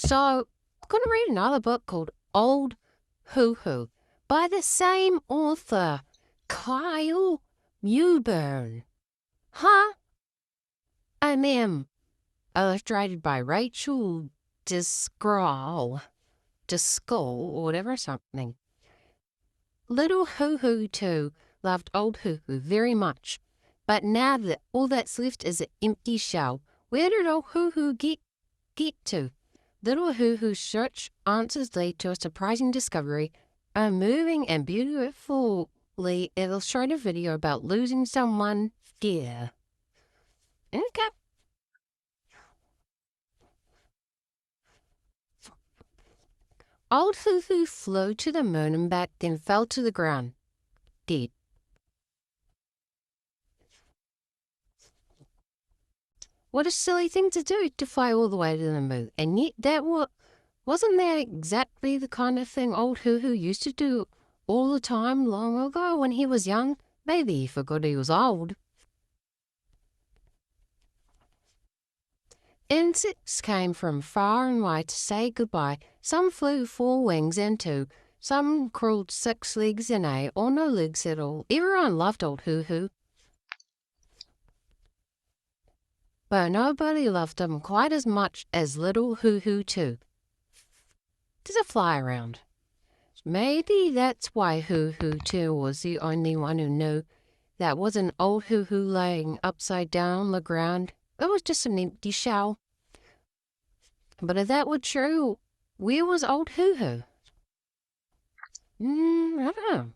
So, I'm going to read another book called Old Huhu by the same author, Kyle Mewburn. Huh? Illustrated by Rachel Discroll, or whatever something. Little Huhu too loved old Huhu very much, but now that all that's left is an empty shell, where did old Huhu get to? Little Huhu's search answers lead to a surprising discovery, a moving and beautifully illustrated video about losing someone dear. Okay. Old Huhu flew to the moon and back, then fell to the ground, dead. What a silly thing to do, to fly all the way to the moon. And yet wasn't that exactly the kind of thing old Huhu used to do all the time long ago when he was young? Maybe he forgot he was old. Insects came from far and wide to say goodbye. Some flew 4 wings and 2. Some crawled 6 legs and 8, or no legs at all. Everyone loved old Huhu, but nobody loved him quite as much as little Huhu too. There's a fly around. Maybe that's why Huhu too was the only one who knew that wasn't old Huhu laying upside down on the ground. It was just an empty shell. But if that were true, where was old Huhu? I don't know.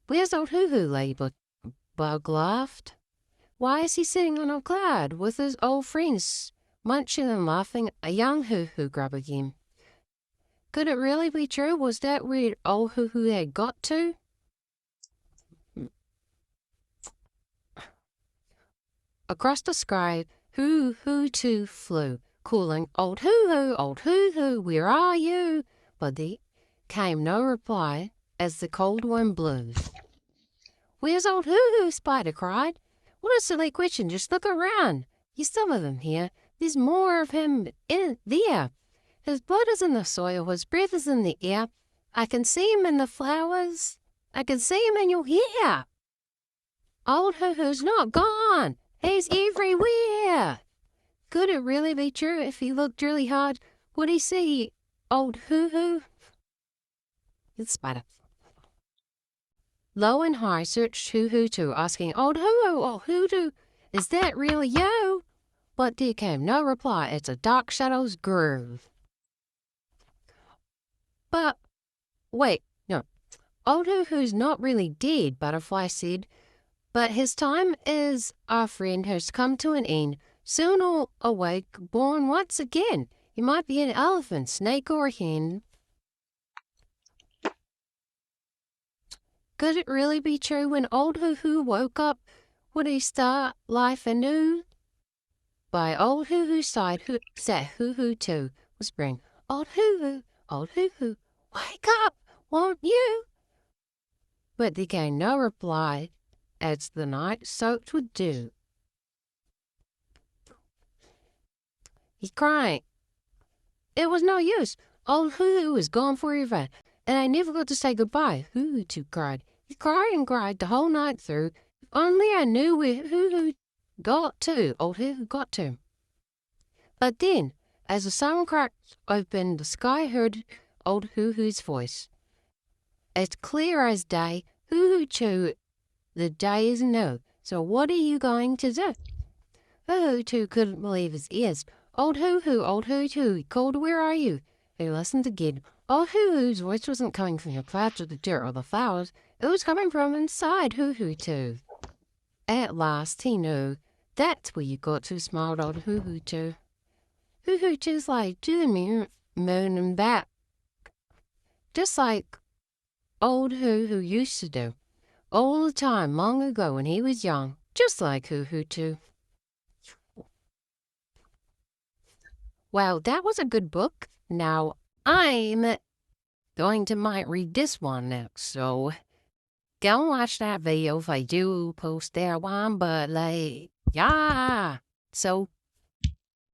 Where's old Huhu, Ladybug laughed. Why is he sitting on a cloud with his old friends, munching and laughing? A young Huhu grub again. Could it really be true? Was that where old Huhu had got to? Across the sky, Huhu too flew, calling, "Old Huhu, where are you?" But there came no reply as the cold wind blew. "Where's old Huhu?" Spider cried. "What a silly question. Just look around. There's some of them here. There's more of him in there. His blood is in the soil. His breath is in the air. I can see him in the flowers. I can see him in your hair. Old Huhu's not gone. He's everywhere." Could it really be true? If he looked really hard, would he see old Huhu? It's Spider. Low and high searched Huhu too, asking, "Old Huhu, is that really you?" But there came no reply as the dark shadows grew. But wait, no. Old Huhu's not really dead, Butterfly said. But his time as our friend has come to an end. Soon he'll awake, born once again. He might be an elephant, snake, or a hen. Could it really be true? When old Huhu woke up, would he start life anew? By old Huhu's side sat Huhu too, whispering, old Huhu, wake up, won't you?" But there came no reply as the night soaked with dew. He's crying. It was no use. Old Huhu was gone forever, and I never got to say goodbye. Huhu too cried. He cried and cried the whole night through. If only I knew where Huhu got to, old Huhu got to. But then, as the sun cracked open, the sky heard old Huhu's voice. As clear as day, Huhu too, the day is new. So what are you going to do? Huhu too couldn't believe his ears. Old Huhu, he called, "Where are you?" He listened again. Old Huhu's voice wasn't coming from the clouds or the dirt or the flowers. It was coming from inside Huhu too. At last he knew. "That's where you got to," smiled old Huhu too. Huhu too's like to the moon and back, just like old Huhu used to do, all the time long ago when he was young, just like Huhu too. Well, that was a good book. Now I'm going to might read this one next, so go and watch that video if I do post that one, but yeah. So